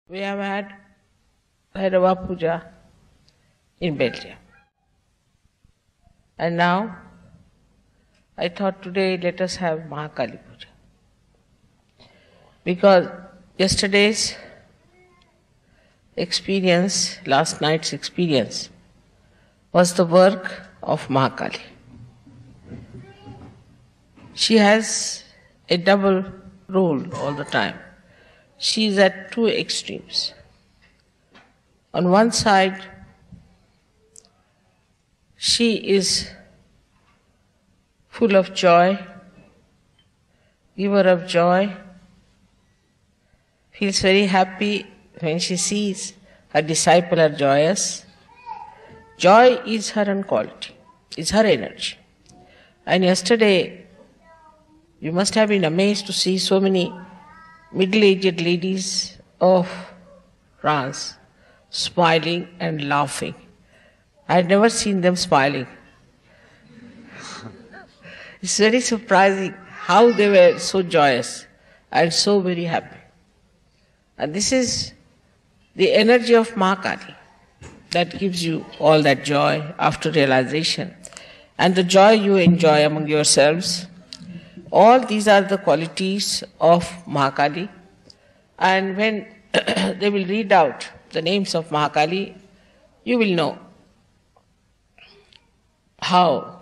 We have had Bhairava Puja in Belgium. And now, I thought today let us have Mahakali Puja. Because yesterday's experience, last night's experience, was the work of Mahakali. She has a double role all the time. She is at two extremes. On one side, she is full of joy, giver of joy, feels very happy when she sees her disciples are joyous. Joy is her own quality, is her energy. And yesterday, you must have been amazed to see so many middle-aged ladies of France smiling and laughing. I had never seen them smiling. It's very surprising how they were so joyous and so very happy. And this is the energy of Mahakali that gives you all that joy after realization. And the joy you enjoy among yourselves. All these are the qualities of Mahakali. And when they will read out the names of Mahakali, you will know how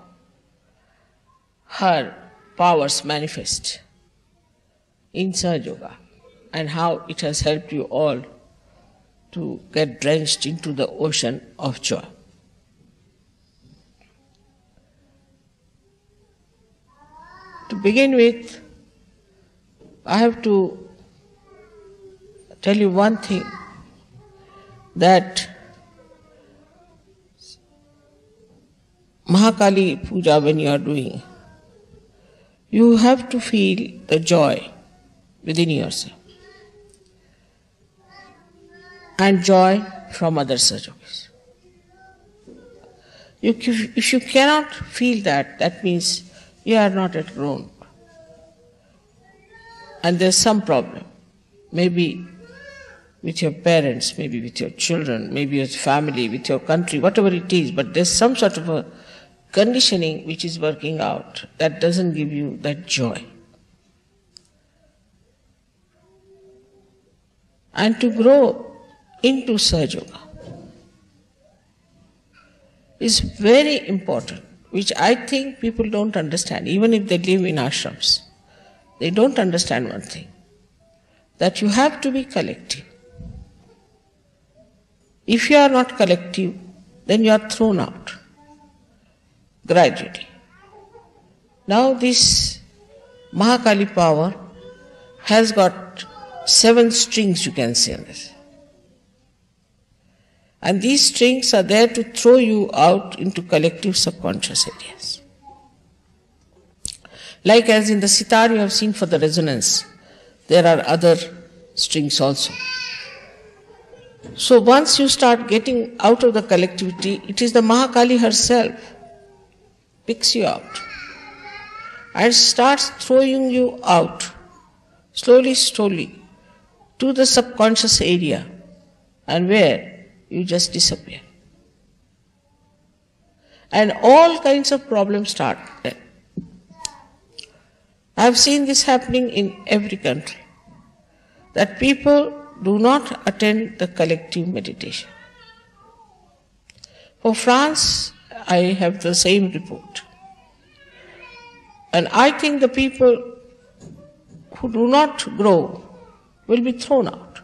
her powers manifest in Sahaja Yoga and how it has helped you all to get drenched into the ocean of joy. To begin with, I have to tell you one thing, that Mahakali Puja when you are doing, you have to feel the joy within yourself and joy from other Sahajogis. If you cannot feel that, that means you are not yet grown. And there's some problem. Maybe with your parents, maybe with your children, maybe with family, with your country, whatever it is, but there's some sort of a conditioning which is working out that doesn't give you that joy. And to grow into Sahaja Yoga is very important, which I think people don't understand, even if they live in ashrams. They don't understand one thing, that you have to be collective. If you are not collective, then you are thrown out gradually. Now this Mahakali power has got 7 strings, you can say, on this. And these strings are there to throw you out into collective subconscious areas. Like as in the sitar you have seen for the resonance, there are other strings also. So once you start getting out of the collectivity, it is the Mahakali herself picks you out and starts throwing you out slowly, to the subconscious area, and where you just disappear. And all kinds of problems start there. I have seen this happening in every country, that people do not attend the collective meditation. For France, I have the same report. And I think the people who do not grow will be thrown out.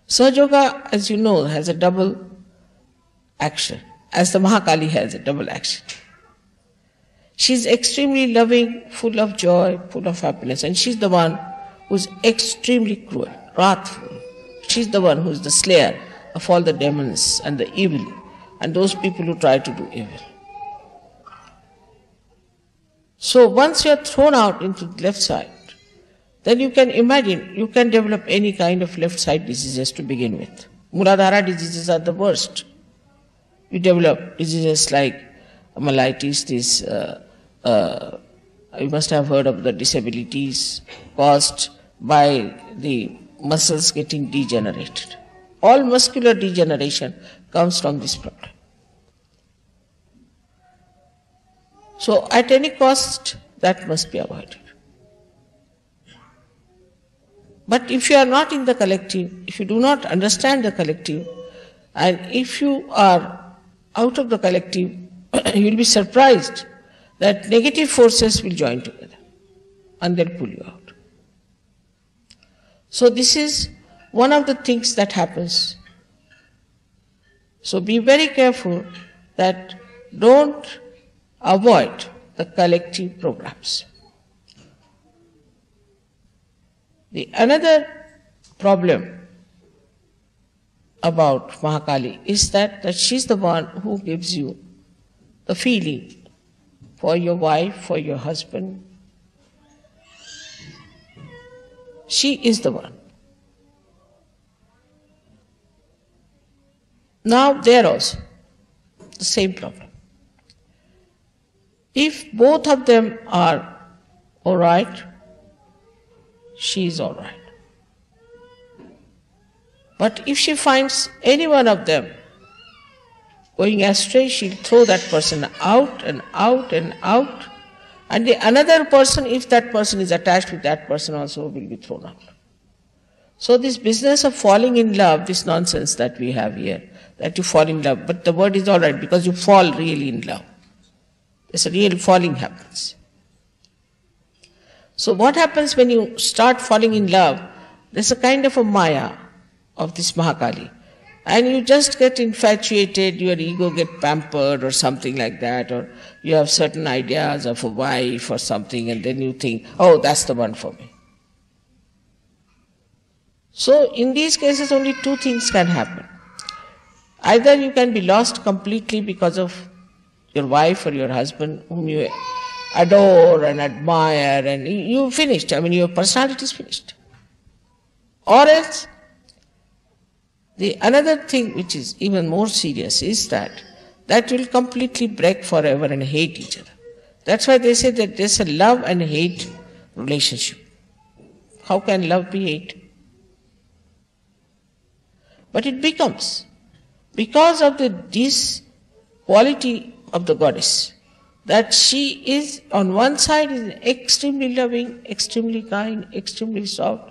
Sahaja Yoga, as you know, has a double action, as the Mahakali has a double action. She is extremely loving, full of joy, full of happiness, and she is the one who is extremely cruel, wrathful. She is the one who is the slayer of all the demons and the evil and those people who try to do evil. So once you are thrown out into the left side, then you can imagine, you can develop any kind of left side diseases to begin with. Muladhara diseases are the worst. You develop diseases like myelitis, you must have heard of the disabilities caused by the muscles getting degenerated. All muscular degeneration comes from this problem. So at any cost, that must be avoided. But if you are not in the collective, if you do not understand the collective, and if you are out of the collective, you will be surprised that negative forces will join together and they'll pull you out. So this is one of the things that happens. So be very careful that don't avoid the collective programs. The another problem about Mahakali is that she's the one who gives you the feeling for your wife, for your husband. She is the one. Now there also, the same problem. If both of them are all right, she is all right. But if she finds any one of them going astray, she'll throw that person out and out and out. And the another person, if that person is attached with that person also, will be thrown out. So this business of falling in love, this nonsense that we have here, that you fall in love, but the word is all right because you fall really in love. There's a real falling happens. So what happens when you start falling in love? There's a kind of a maya of this Mahakali. And you just get infatuated, your ego get pampered or something like that, or you have certain ideas of a wife or something, and then you think, oh, that's the one for me. So in these cases only two things can happen. Either you can be lost completely because of your wife or your husband whom you adore and admire, and you finished. I mean, your personality is finished. Or else, the another thing which is even more serious is that will completely break forever and hate each other. That's why they say that there's a love and hate relationship. How can love be hate? But it becomes because of this quality of the goddess, that she is on one side is extremely loving, extremely kind, extremely soft.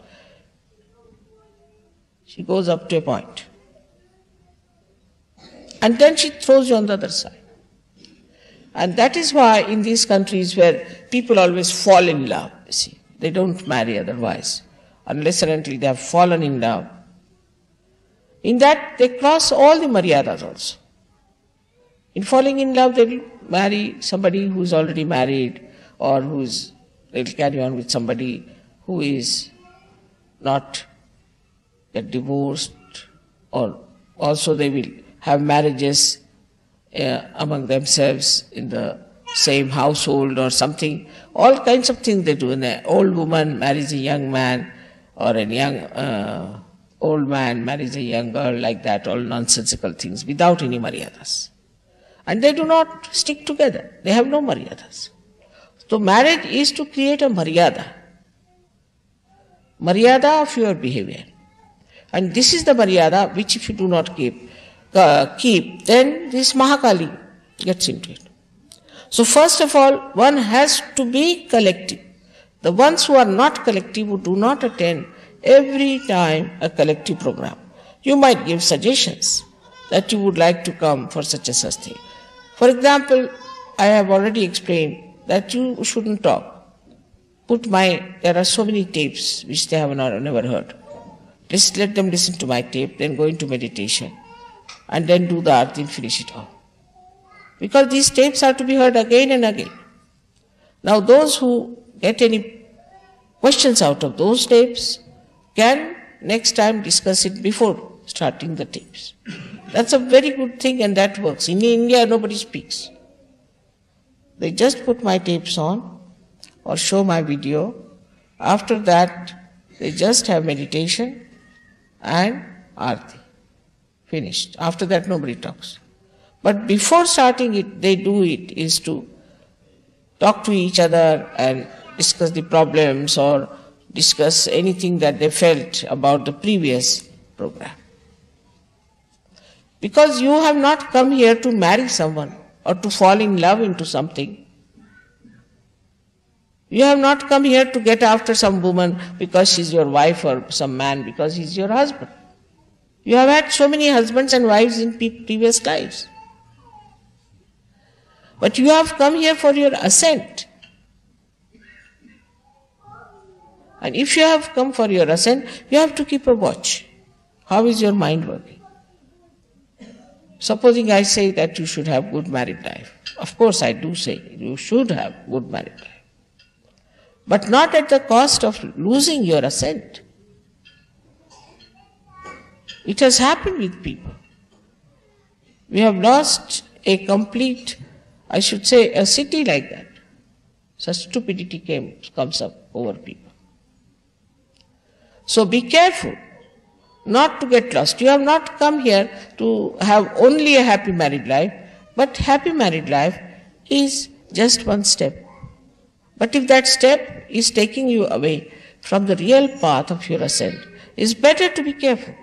She goes up to a point. And then she throws you on the other side. And that is why in these countries where people always fall in love, you see, they don't marry otherwise, unless and until they have fallen in love. In that they cross all the maryadas also. In falling in love, they will marry somebody who is already married, or they will carry on with somebody who is not get divorced, or also they will have marriages among themselves in the same household or something. All kinds of things they do. An old woman marries a young man, or a young old man marries a young girl, like that, all nonsensical things without any maryadas. And they do not stick together. They have no maryadas. So marriage is to create a maryada of your behavior. And this is the maryada which if you do not keep, then this Mahakali gets into it. So first of all, one has to be collective. The ones who are not collective, who do not attend every time a collective program, you might give suggestions that you would like to come for such and such thing. For example, I have already explained that you shouldn't talk. There are so many tapes which they have never heard. Just let them listen to my tape, then go into meditation, and then do the arti and finish it off. Because these tapes are to be heard again and again. Now those who get any questions out of those tapes can next time discuss it before starting the tapes. That's a very good thing, and that works. In India, nobody speaks. They just put my tapes on or show my video. After that, they just have meditation and arti. Finished. After that, nobody talks. But before starting it, they do it is to talk to each other and discuss the problems or discuss anything that they felt about the previous program. Because you have not come here to marry someone or to fall in love into something. You have not come here to get after some woman because she's your wife or some man because he's your husband. You have had so many husbands and wives in previous lives. But you have come here for your ascent. And if you have come for your ascent, you have to keep a watch. How is your mind working? Supposing I say that you should have good married life. Of course I do say you should have good married life. But not at the cost of losing your ascent. It has happened with people. We have lost a complete, I should say, a city like that. Such stupidity comes up over people. So be careful not to get lost. You have not come here to have only a happy married life, but happy married life is just one step. But if that step is taking you away from the real path of your ascent, it's better to be careful.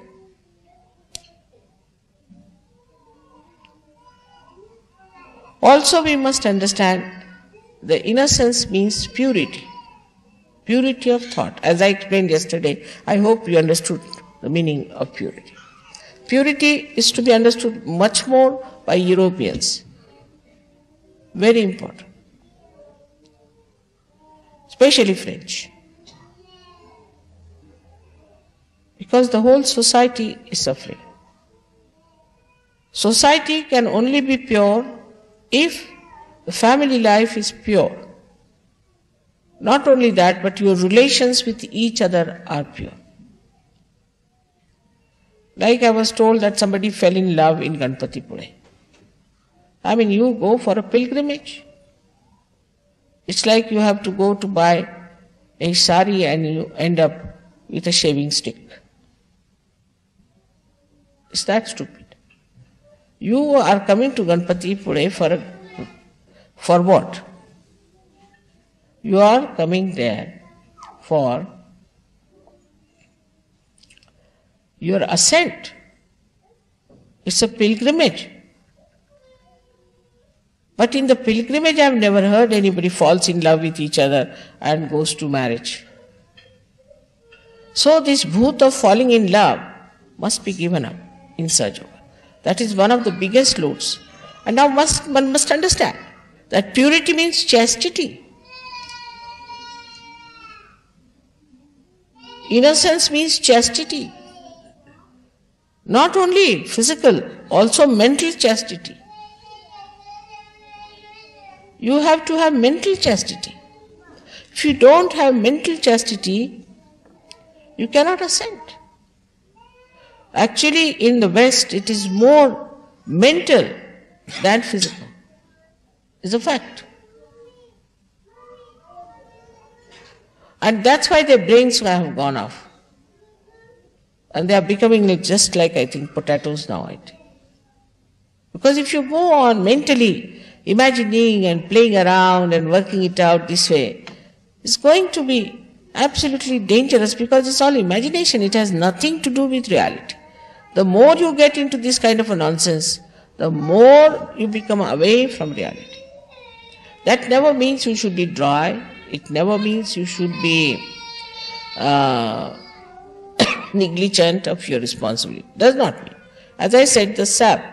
Also, we must understand the innocence means purity. Purity of thought. As I explained yesterday, I hope you understood the meaning of purity. Purity is to be understood much more by Europeans. Very important. Especially French. Because the whole society is suffering. Society can only be pure if the family life is pure. Not only that, but your relations with each other are pure. Like I was told that somebody fell in love in Ganpatipure. I mean, you go for a pilgrimage. It's like you have to go to buy a sari and you end up with a shaving stick. Is that stupid? You are coming to Ganpatipure for what? You are coming there for your ascent. It's a pilgrimage. But in the pilgrimage, I have never heard anybody falls in love with each other and goes to marriage. So this bhoot of falling in love must be given up in Sahaja. That is one of the biggest loads. And now one must understand that purity means chastity. Innocence means chastity. Not only physical, also mental chastity. You have to have mental chastity. If you don't have mental chastity, you cannot ascend. Actually, in the West, it is more mental than physical. It's a fact. And that's why their brains have gone off. And they are becoming just like, I think, potatoes now, I think. Because if you go on mentally imagining and playing around and working it out this way, it's going to be absolutely dangerous because it's all imagination. It has nothing to do with reality. The more you get into this kind of a nonsense, the more you become away from reality. That never means you should be dry. It never means you should be negligent of your responsibility. Does not mean. As I said, the sap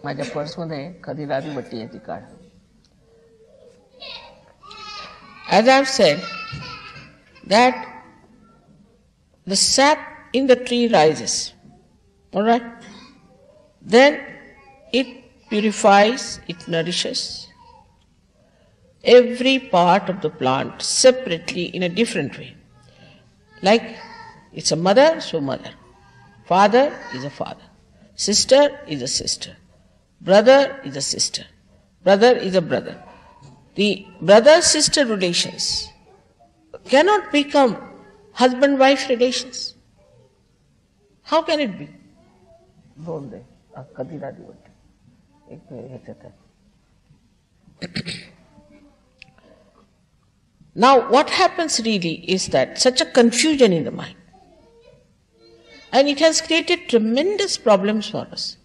माझ्या पर्समध्ये खदिराची बट्टी आहे ती काढ. As I have said, that the sap in the tree rises, all right? Then it purifies, it nourishes every part of the plant separately in a different way. Like it's a mother, so mother. Father is a father. Sister is a sister. Brother is a sister. Brother is a brother. The brother-sister relations cannot become husband-wife relations. How can it be? कधी राधी वाटते एक ह्याच्यात आहे. Now what happens really is that such a confusion in the mind, and it has created tremendous problems for us.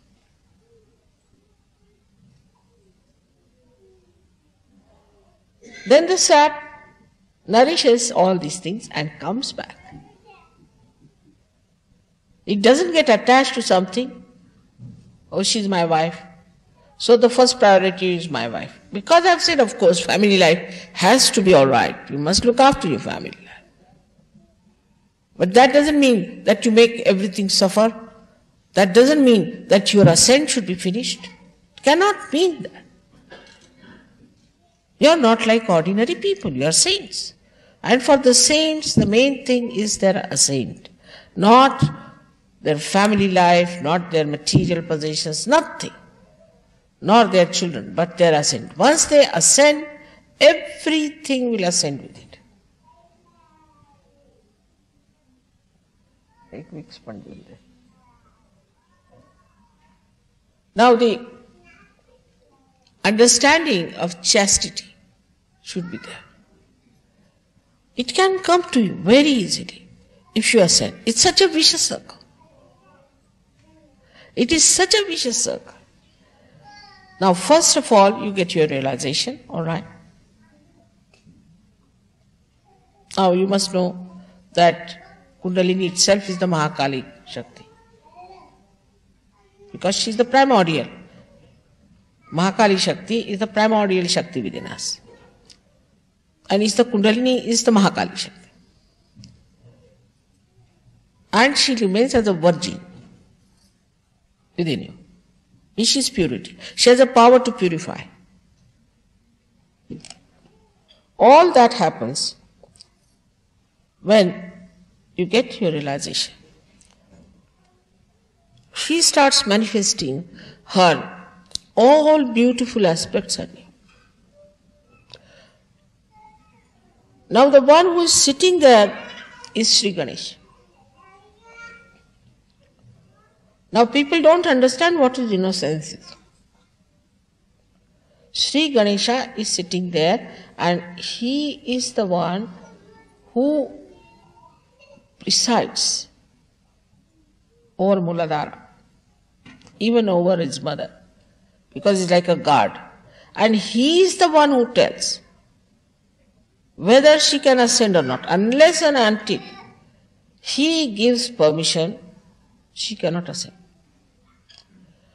Then the sap nourishes all these things and comes back. It doesn't get attached to something. Oh, she's my wife, so the first priority is my wife. Because I've said, of course, family life has to be all right. You must look after your family life. But that doesn't mean that you make everything suffer. That doesn't mean that your ascent should be finished. It cannot mean that. You are not like ordinary people. You are saints. And for the saints, the main thing is their ascent. Not their family life, not their material possessions, nothing. Nor their children, but their ascent. Once they ascend, everything will ascend with it. Now the understanding of chastity should be there. It can come to you very easily if you ascend. It's such a vicious circle. It is such a vicious circle. Now, first of all, you get your realization, all right. Now, you must know that Kundalini itself is the Mahakali Shakti. Because she is the primordial. Mahakali Shakti is the primordial Shakti within us. And the Kundalini is the Mahakali Shakti. And she remains as a virgin within you. She is purity. She has the power to purify. All that happens when you get your realization. She starts manifesting her all beautiful aspects on you. Now the one who is sitting there is Sri Ganesha. Now people don't understand what is innocence is. Sri Ganesha is sitting there and he is the one who presides over Muladhara, even over his mother, because he's like a guard. And he is the one who tells whether she can ascend or not. Unless and until he gives permission, she cannot ascend.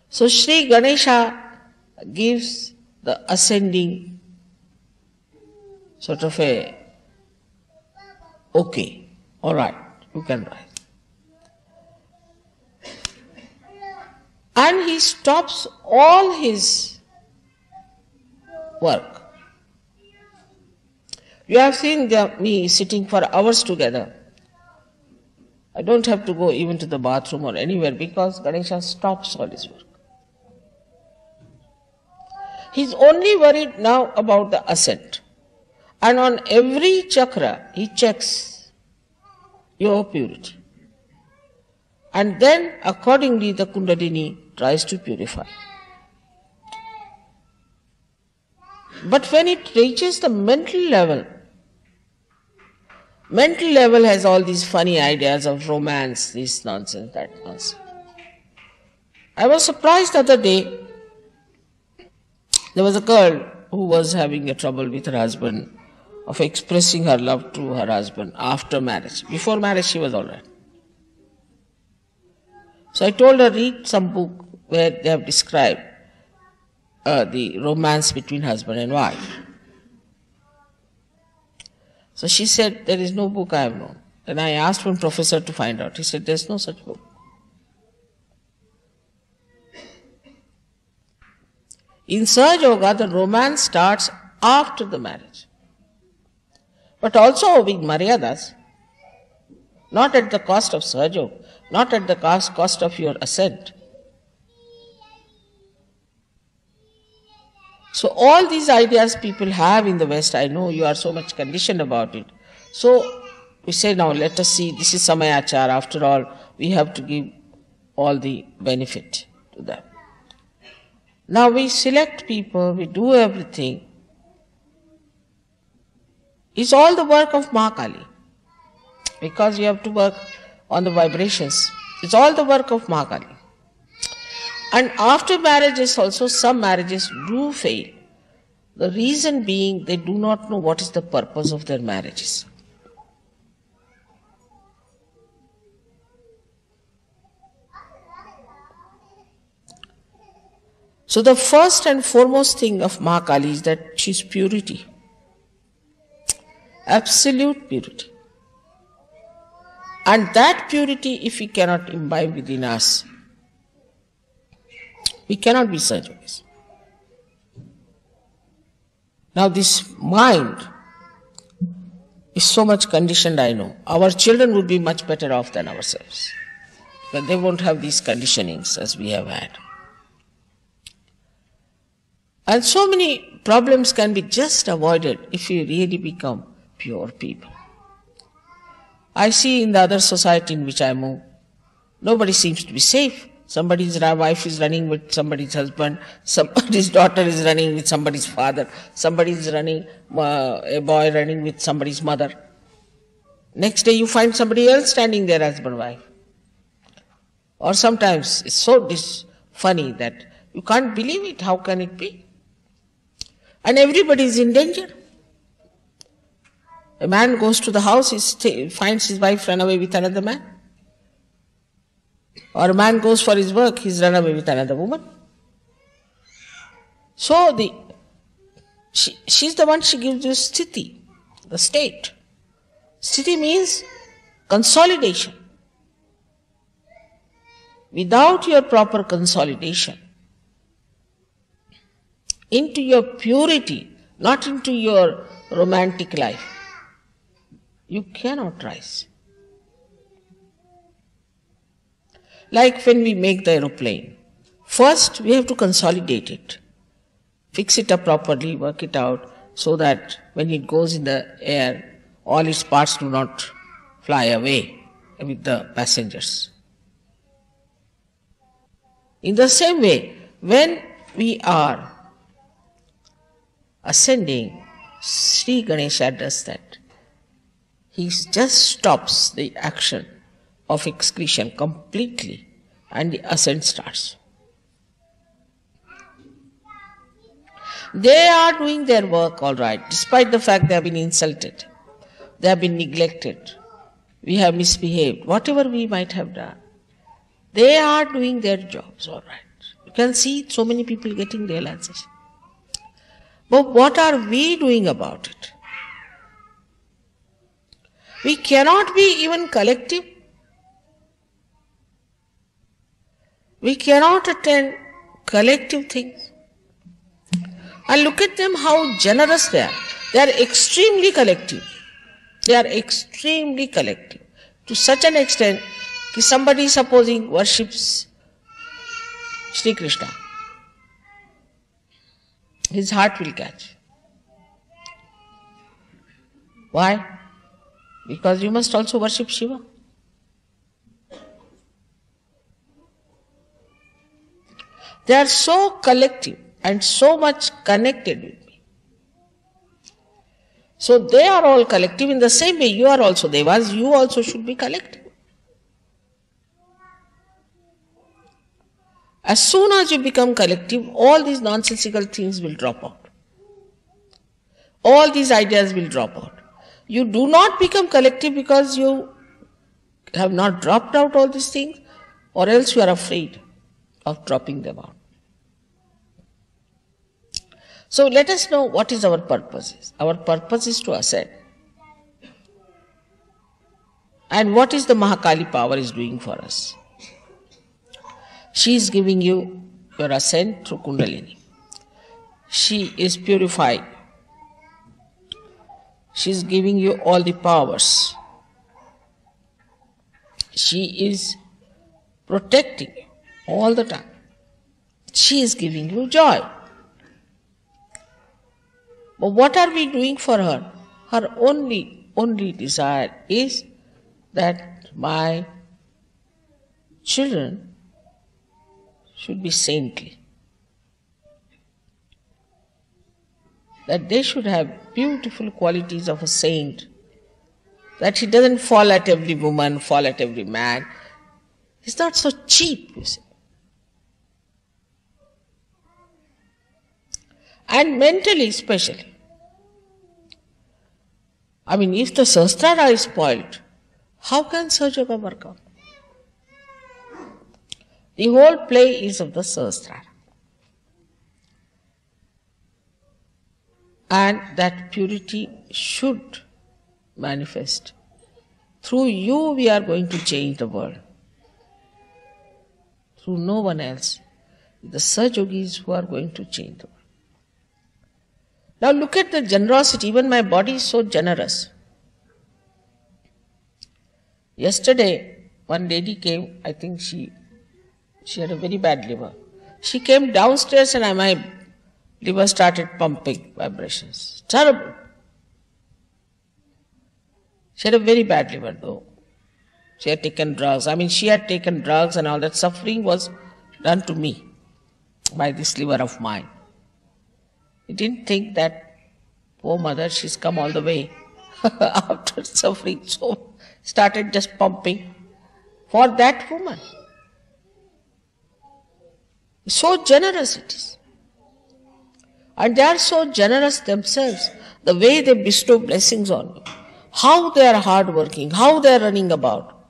So Sri Ganesha gives the ascending sort of a okay, all right, you can rise. And he stops all his work. You have seen me sitting for hours together. I don't have to go even to the bathroom or anywhere because Ganesha stops all his work. He's only worried now about the ascent. And on every chakra, he checks your purity. And then, accordingly, the Kundalini tries to purify. But when it reaches the mental level has all these funny ideas of romance, this nonsense, that nonsense. I was surprised the other day. There was a girl who was having a trouble with her husband of expressing her love to her husband after marriage. Before marriage she was all right. So I told her, read some book where they have described the romance between husband and wife. So she said, there is no book I have known. Then I asked one professor to find out. He said, there is no such book. In Sahaja Yoga, the romance starts after the marriage. But also with Maryadas, not at the cost of Sahaja Yoga, not at the cost of your ascent. So all these ideas people have in the West, I know you are so much conditioned about it. So we say, now let us see, this is Samayachar, after all, we have to give all the benefit. to them. Now we select people, we do everything. It's all the work of Mahakali. Because you have to work on the vibrations. It's all the work of Mahakali. And after marriages also, some marriages do fail. The reason being they do not know what is the purpose of their marriages. So the first and foremost thing of Mahakali is that she is purity. Absolute purity. And that purity, if we cannot imbibe within us, we cannot be service. Now this mind is so much conditioned, I know. Our children would be much better off than ourselves. But they won't have these conditionings as we have had. And so many problems can be just avoided if we really become pure people. I see in the other society in which I move, nobody seems to be safe. Somebody's wife is running with somebody's husband, somebody's daughter is running with somebody's father, somebody's running, a boy running with somebody's mother. Next day you find somebody else standing there, husband, wife. Or sometimes it's so funny that you can't believe it, how can it be? And everybody is in danger. A man goes to the house, he finds his wife run away with another man. Or a man goes for his work, he's run away with another woman. So she's the one, she gives you sthiti, the state. Sthiti means consolidation. Without your proper consolidation, into your purity, not into your romantic life, you cannot rise. Like when we make the aeroplane, first we have to consolidate it, fix it up properly, work it out so that when it goes in the air, all its parts do not fly away with the passengers. In the same way, when we are ascending, Sri Ganesha does that. He just stops the action of excretion completely and the ascent starts. They are doing their work all right, despite the fact they have been insulted, they have been neglected, we have misbehaved, whatever we might have done. They are doing their jobs all right. You can see so many people getting realization. But what are we doing about it? We cannot be even collective. We cannot attend collective things. And look at them, how generous they are. They are extremely collective. They are extremely collective. To such an extent that somebody supposing worships Sri Krishna, his heart will catch. Why? Because you must also worship Shiva. They are so collective and so much connected with me. So they are all collective. In the same way, you are also devas, you also should be collective. As soon as you become collective, all these nonsensical things will drop out. All these ideas will drop out. You do not become collective because you have not dropped out all these things, or else you are afraid of dropping them out. So let us know what is our purpose. Our purpose is to ascend. And what is the Mahakali power is doing for us? She is giving you your ascent through Kundalini. She is purifying. She is giving you all the powers. She is protecting you all the time. She is giving you joy. But what are we doing for her? Her only desire is that my children should be saintly. That they should have beautiful qualities of a saint. That he doesn't fall at every woman, fall at every man. He's not so cheap, you see. And mentally especially. I mean, if the Sahasrara is spoiled, how can Sahaja Yoga work out? The whole play is of the Sahasrara. And that purity should manifest. Through you we are going to change the world. Through no one else. The Sahajogis who are going to change the world. Now look at the generosity. Even my body is so generous. Yesterday, one lady came, I think she had a very bad liver. She came downstairs and my liver started pumping vibrations. Terrible. She had a very bad liver though. She had taken drugs. I mean, she had taken drugs and all that. Suffering was done to me by this liver of mine. He didn't think that, poor mother, she's come all the way after suffering, so started just pumping for that woman. So generous it is. And they are so generous themselves, the way they bestow blessings on you, how they are hardworking, how they are running about.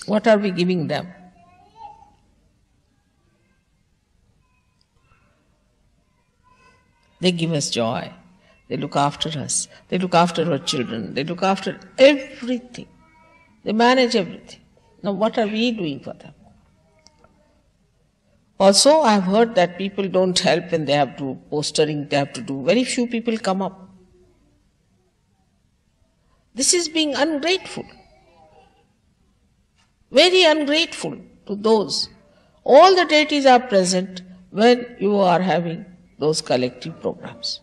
What are we giving them? They give us joy. They look after us. They look after our children. They look after everything. They manage everything. Now what are we doing for them? Also, I have heard that people don't help when they have to postering, they have to do. Very few people come up. This is being ungrateful. Very ungrateful to those. All the deities are present when you are having those collective programs.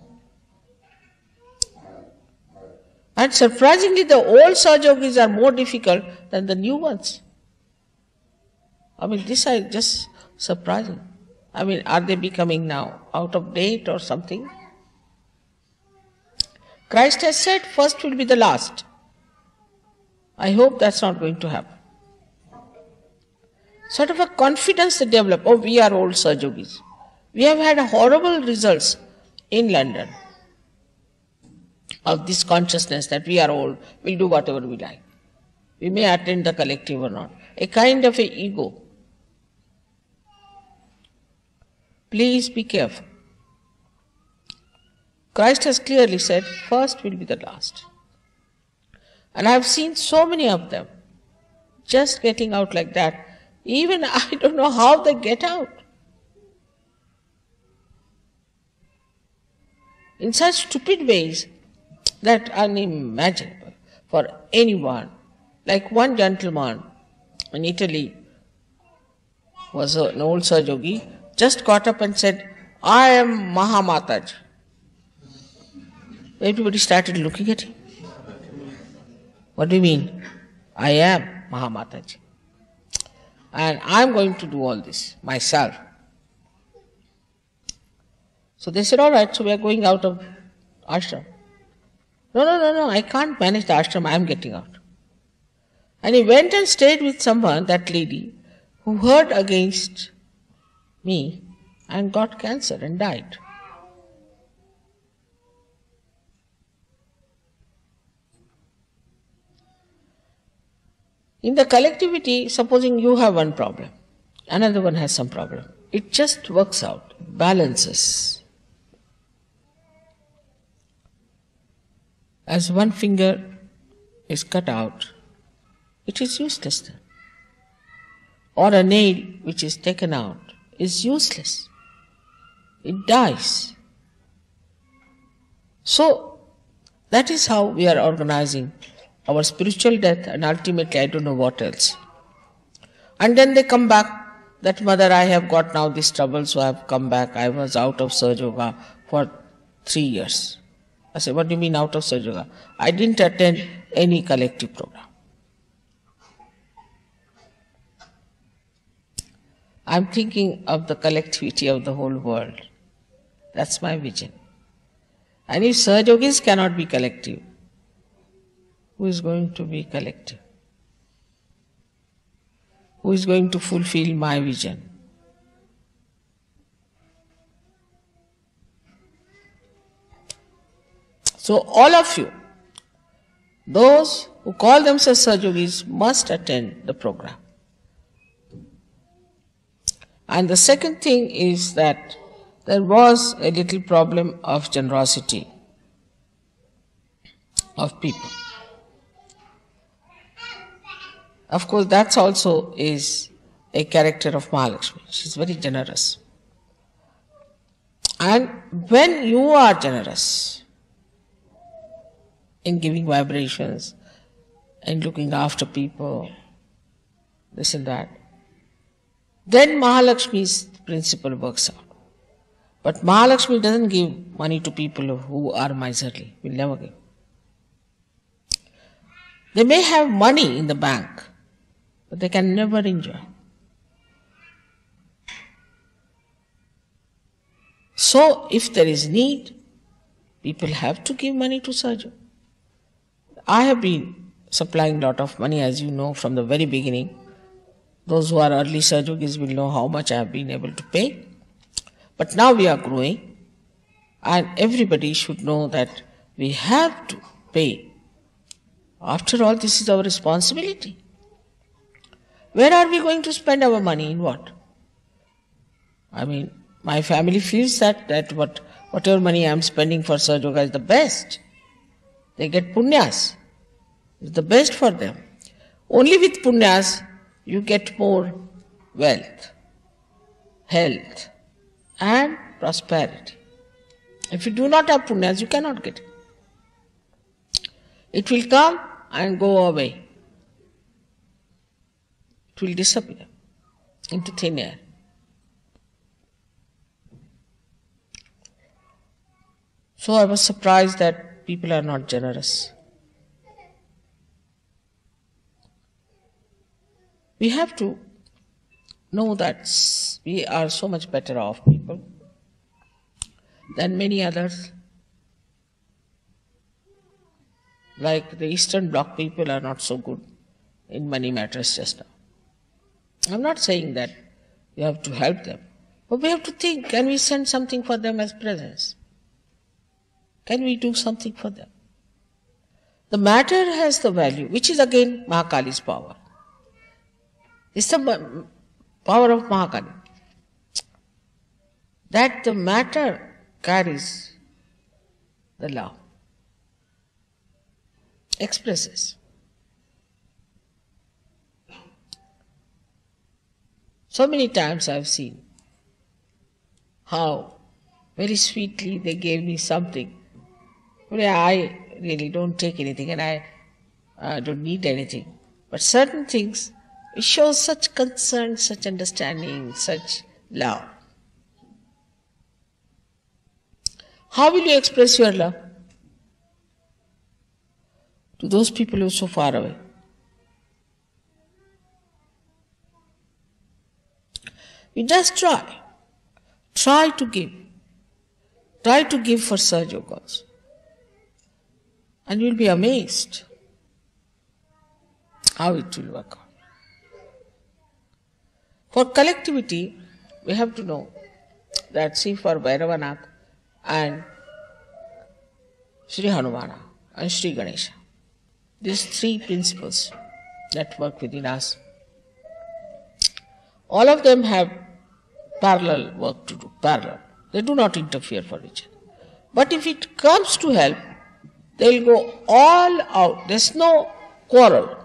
And surprisingly, the old Sahajogis are more difficult than the new ones. I mean, this is just surprising. I mean, are they becoming now out of date or something? Christ has said, first will be the last. I hope that's not going to happen. Sort of a confidence they develop. Oh, we are old Sahajogis. We have had horrible results in London of this consciousness that we are old, we'll do whatever we like. We may attend the collective or not. A kind of a ego. Please be careful. Christ has clearly said, first will be the last. And I have seen so many of them just getting out like that. Even I don't know how they get out. In such stupid ways that are unimaginable for anyone. Like one gentleman in Italy was an old Sahajogi, just got up and said, I am Mahamataji. Everybody started looking at him. What do you mean? I am Mahamataji. And I am going to do all this myself. So they said, all right, so we are going out of ashram. No, I can't manage the ashram, I am getting out. And he went and stayed with someone, that lady, who heard against me and got cancer and died. In the collectivity, supposing you have one problem, another one has some problem. It just works out, balances. As one finger is cut out, it is useless then. Or a nail which is taken out is useless. It dies. So, that is how we are organizing our spiritual death and ultimately I don't know what else. And then they come back, that mother, I have got now this trouble, so I have come back. I was out of Sahaja Yoga for 3 years. I said, what do you mean out of Sahaja Yoga? I didn't attend any collective program. I'm thinking of the collectivity of the whole world. That's my vision. And if Sahajogis cannot be collective, who is going to be collective? Who is going to fulfill my vision? So all of you, those who call themselves Sahajogis, must attend the program. And the second thing is that there was a little problem of generosity of people. Of course, that also is a character of Mahalakshmi. She is very generous. And when you are generous in giving vibrations and looking after people, this and that, then Mahalakshmi's principle works out. But Mahalakshmi doesn't give money to people who are miserly. Will never give. They may have money in the bank, but they can never enjoy. So, if there is need, people have to give money to Sahaja. I have been supplying a lot of money, as you know, from the very beginning. Those who are early Sahajogis will know how much I have been able to pay. But now we are growing, and everybody should know that we have to pay. After all, this is our responsibility. Where are we going to spend our money? In what? I mean, my family feels that whatever money I am spending for Sahajoga is the best. They get punyas. It's the best for them. Only with punyas you get more wealth, health, and prosperity. If you do not have punyas, you cannot get it. It will come and go away. It will disappear into thin air. So I was surprised that people are not generous. We have to know that we are so much better off people than many others. Like the Eastern Bloc people are not so good in money matters just now. I'm not saying that we have to help them, but we have to think, can we send something for them as presents? Can we do something for them? The matter has the value, which is again Mahakali's power. It's the power of Mahakali. That the matter carries the love, expresses. So many times I've seen how very sweetly they gave me something. I really don't take anything and I don't need anything. But certain things, it shows such concern, such understanding, such love. How will you express your love to those people who are so far away? You just try. Try to give. Try to give for Sahajogas. And you'll be amazed how it will work out. For collectivity, we have to know that, see, for Bhairavanath and Sri Hanumana and Sri Ganesha, these three principles that work within us, all of them have parallel work to do, parallel. They do not interfere for each other. But if it comes to help, they will go all out. There's no quarrel.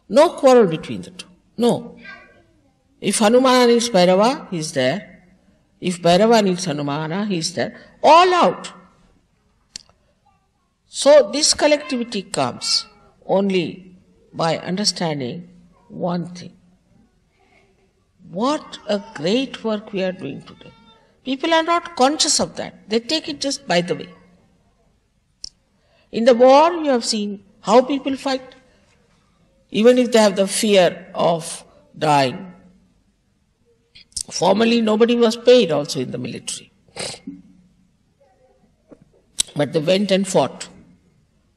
No quarrel between the two. No. If Hanumana needs Bhairava, he is there. If Bhairava needs Hanumana, he is there. All out. So this collectivity comes only by understanding one thing. What a great work we are doing today. People are not conscious of that. They take it just by the way. In the war, you have seen how people fight. Even if they have the fear of dying. Formerly, nobody was paid also in the military. But they went and fought,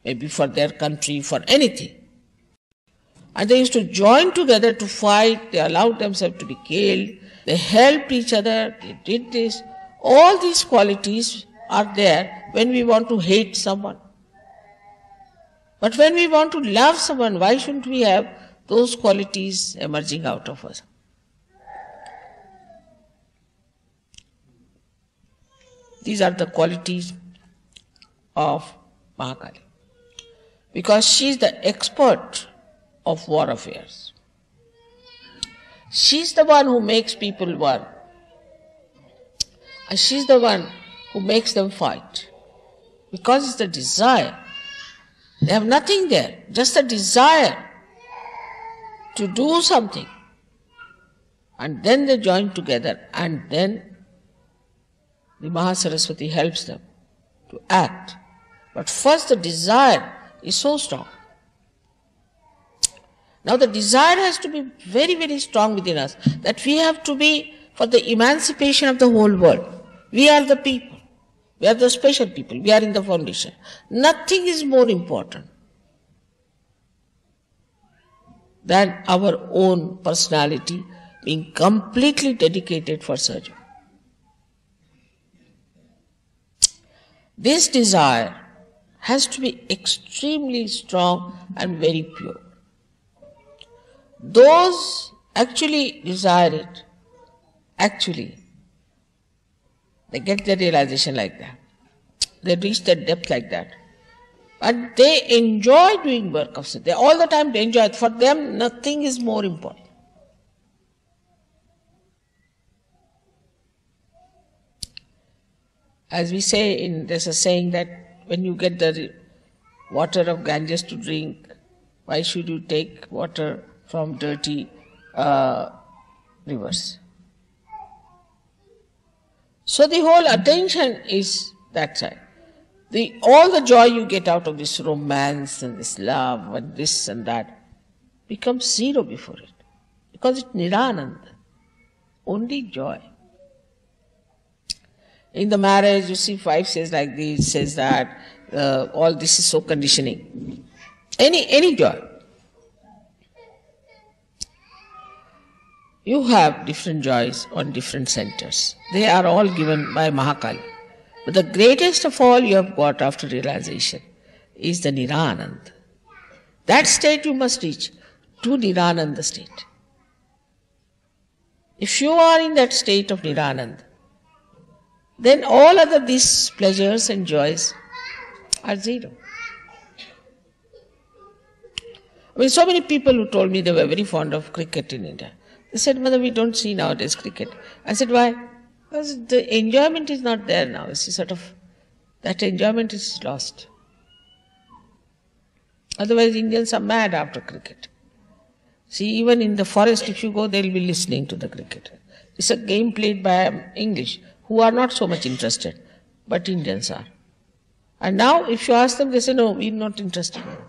maybe for their country, for anything. And they used to join together to fight. They allowed themselves to be killed. They helped each other. They did this. All these qualities are there when we want to hate someone. But when we want to love someone, why shouldn't we have those qualities emerging out of us? These are the qualities of Mahakali. Because she is the expert of war affairs. She is the one who makes people one. And she is the one who makes them fight. Because it's the desire. They have nothing there, just a desire to do something. And then they join together, and then the Mahasaraswati helps them to act. But first the desire is so strong. Now the desire has to be very, very strong within us, that we have to be for the emancipation of the whole world. We are the people. We are the special people. We are in the foundation. Nothing is more important than our own personality being completely dedicated for Sahaja. This desire has to be extremely strong and very pure. Those actually desire it, actually, they get their realization like that. They reach that depth like that. And they enjoy doing work of Sadhya. All the time they enjoy it. For them, nothing is more important. As we say, there's a saying that when you get the water of Ganges to drink, why should you take water from dirty rivers? So the whole attention is that side. All the joy you get out of this romance and this love and this and that becomes zero before it. Because it's Nirananda. Only joy. In the marriage, you see, wife says like this, says that, all this is so conditioning. Any joy. You have different joys on different centers. They are all given by Mahakali. But the greatest of all you have got after realization is the Nirananda. That state you must reach, to Nirananda state. If you are in that state of Nirananda, then all other these pleasures and joys are zero. I mean, so many people who told me they were very fond of cricket in India. They said, Mother, we don't see nowadays cricket. I said, why? Because the enjoyment is not there now. It's sort of, that enjoyment is lost. Otherwise, Indians are mad after cricket. See, even in the forest, if you go, they'll be listening to the cricket. It's a game played by English, who are not so much interested, but Indians are. And now, if you ask them, they say, no, we're not interested in it.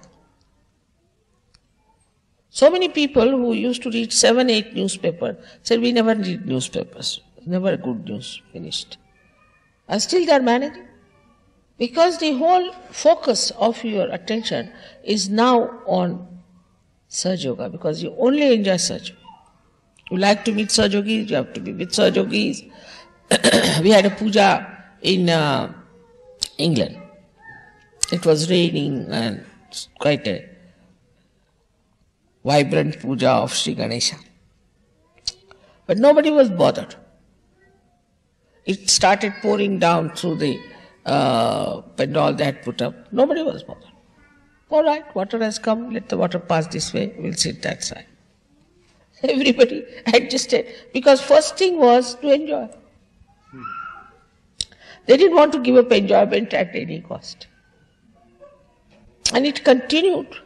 So many people who used to read 7, 8 newspapers said, we never read newspapers. Never good news, finished. And still they are managing. Because the whole focus of your attention is now on Sahaja Yoga, because you only enjoy Sahaja. You like to meet Sahajogis, you have to be with Sahajogis. We had a puja in England. It was raining and quite a vibrant puja of Sri Ganesha. But nobody was bothered. It started pouring down through the pandal they had put up. Nobody was bothered. All right, water has come, let the water pass this way, we'll sit that side. Everybody adjusted, because first thing was to enjoy. They didn't want to give up enjoyment at any cost. And it continued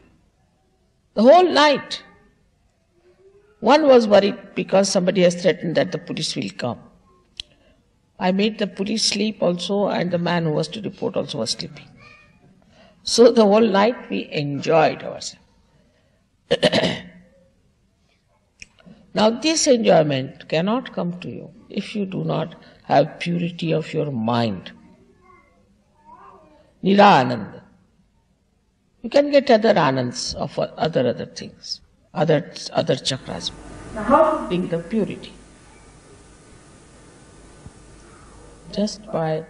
the whole night. One was worried because somebody has threatened that the police will come. I made the police sleep also, and the man who was to report also was sleeping. So the whole night we enjoyed ourselves. Now this enjoyment cannot come to you if you do not have purity of your mind. Nira Ananda. You can get other anands of other things, other chakras. Now how to bring the purity? Just by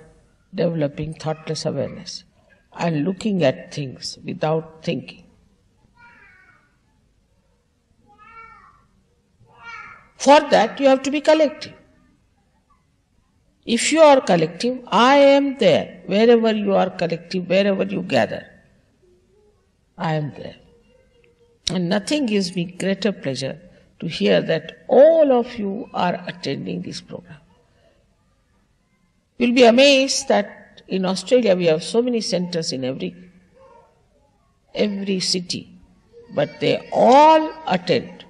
developing thoughtless awareness and looking at things without thinking. For that you have to be collective. If you are collective, I am there. Wherever you are collective, wherever you gather, I am there. And nothing gives me greater pleasure to hear that all of you are attending this program. You'll be amazed that in Australia we have so many centers in every city, but they all attend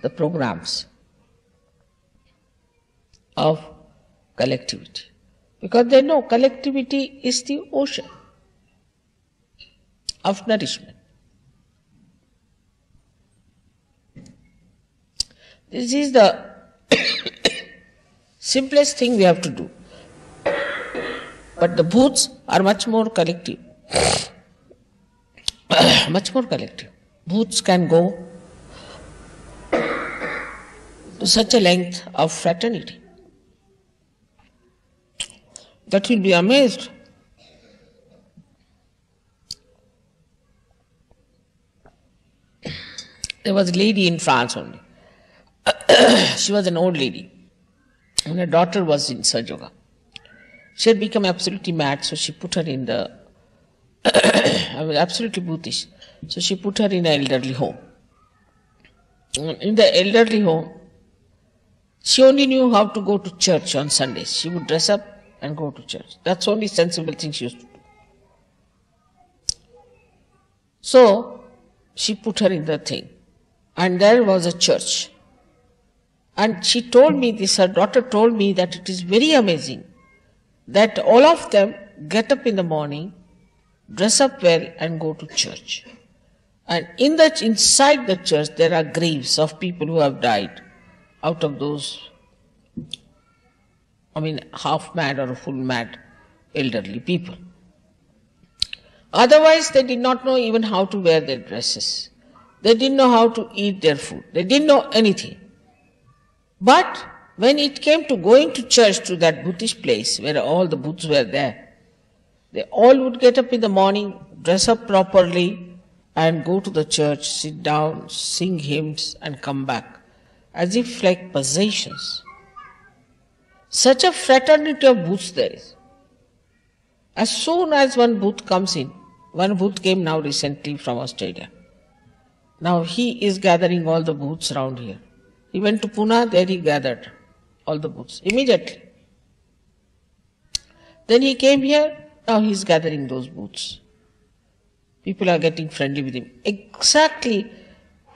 the programs of collectivity. Because they know collectivity is the ocean of nourishment. This is the simplest thing we have to do. But the bhoots are much more collective. Much more collective. Bhoots can go to such a length of fraternity that you'll be amazed. There was a lady in France only. She was an old lady, and her daughter was in Sahaja Yoga. She had become absolutely mad, so she put her in the I was absolutely Buddhist, so she put her in an elderly home. In the elderly home, she only knew how to go to church on Sundays. She would dress up and go to church. That's the only sensible thing she used to do. So, she put her in the thing. And there was a church. And she told me this, her daughter told me that it is very amazing that all of them get up in the morning, dress up well and go to church. And inside the church there are graves of people who have died out of those, half mad or full mad elderly people. Otherwise they did not know even how to wear their dresses. They didn't know how to eat their food. They didn't know anything. But when it came to going to church, to that Buddhist place where all the Buddhas were there, they all would get up in the morning, dress up properly and go to the church, sit down, sing hymns and come back, as if like possessions. Such a fraternity of Buddhas there is. As soon as one Buddha comes in, one Buddha came now recently from Australia. Now he is gathering all the Buddhas around here. He went to Pune, there he gathered all the Buddhas immediately. Then he came here, now he is gathering those Buddhas. People are getting friendly with him. Exactly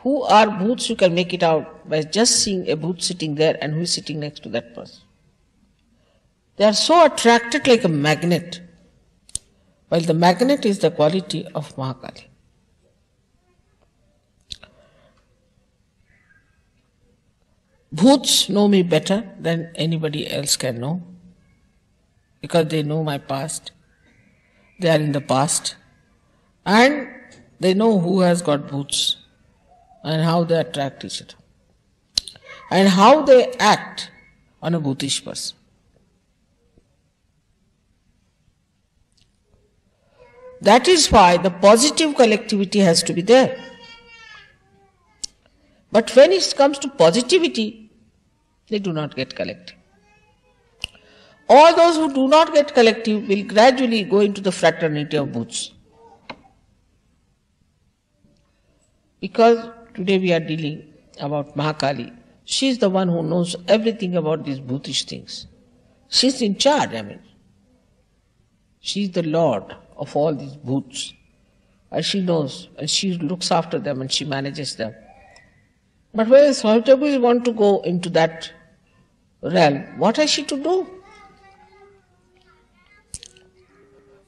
who are Buddhas you can make it out by just seeing a Buddha sitting there and who is sitting next to that person. They are so attracted like a magnet, while the magnet is the quality of Mahakali. Bhoots know me better than anybody else can know, because they know my past. They are in the past, and they know who has got bhoots and how they attract each other and how they act on a bhutish person. That is why the positive collectivity has to be there. But when it comes to positivity, they do not get collective. All those who do not get collective will gradually go into the fraternity of Bhoots. Because today we are dealing about Mahakali. She is the one who knows everything about these Bhutish things. She is in charge, She is the Lord of all these Bhoots. And she knows, and she looks after them and she manages them. But when Sahaja want to go into that realm, what has she to do?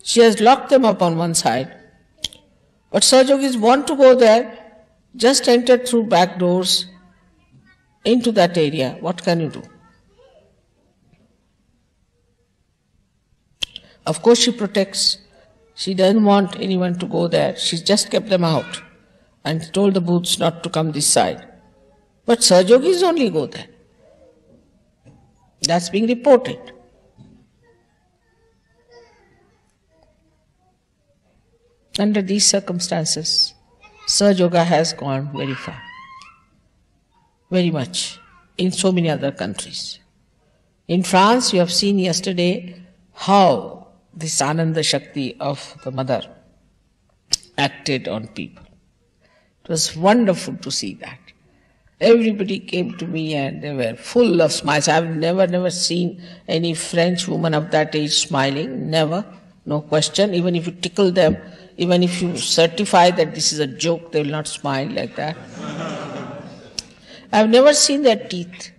She has locked them up on one side But Sahajogis want to go there, just enter through back doors into that area. What can you do? Of course she protects. She doesn't want anyone to go there. She just kept them out and told the booths not to come this side. But Sahajogis only go there. That's being reported. Under these circumstances, Sahaja has gone very far, very much, in so many other countries. In France, you have seen yesterday how this Ananda Shakti of the mother acted on people. It was wonderful to see that. Everybody came to me and they were full of smiles. I have never seen any French woman of that age smiling, never, no question. Even if you tickle them, even if you certify that this is a joke, they will not smile like that. I have never seen their teeth.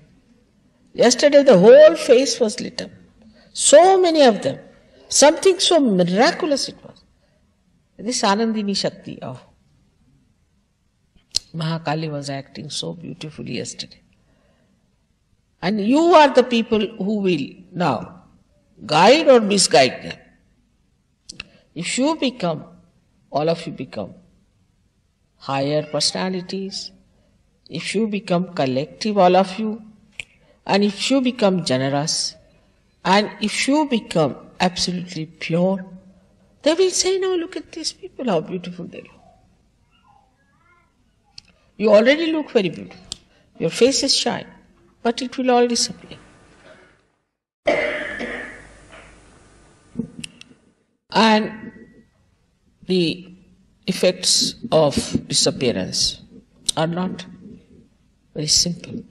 Yesterday the whole face was lit up. So many of them. Something so miraculous it was. This Anandini Shakti of Mahakali was acting so beautifully yesterday. And you are the people who will now guide or misguide them. If you become, all of you become higher personalities, if you become collective, all of you, and if you become generous, and if you become absolutely pure, they will say, now look at these people, how beautiful they look. You already look very beautiful. Your faces shine, but it will all disappear. And the effects of disappearance are not very simple.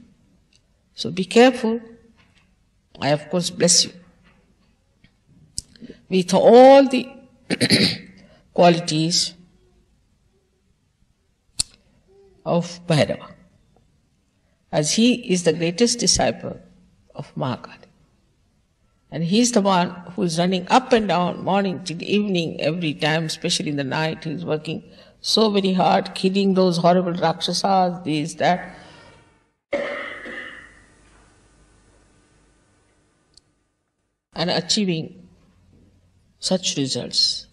So be careful. I of course bless you with all the qualities of Bhairava, as he is the greatest disciple of Mahakali. And he is the one who is running up and down morning till evening every time, especially in the night. He is working so very hard, killing those horrible Rakshasas, this, that. And achieving such results.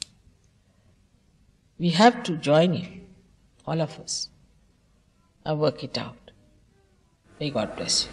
We have to join him, all of us, and work it out. May God bless you.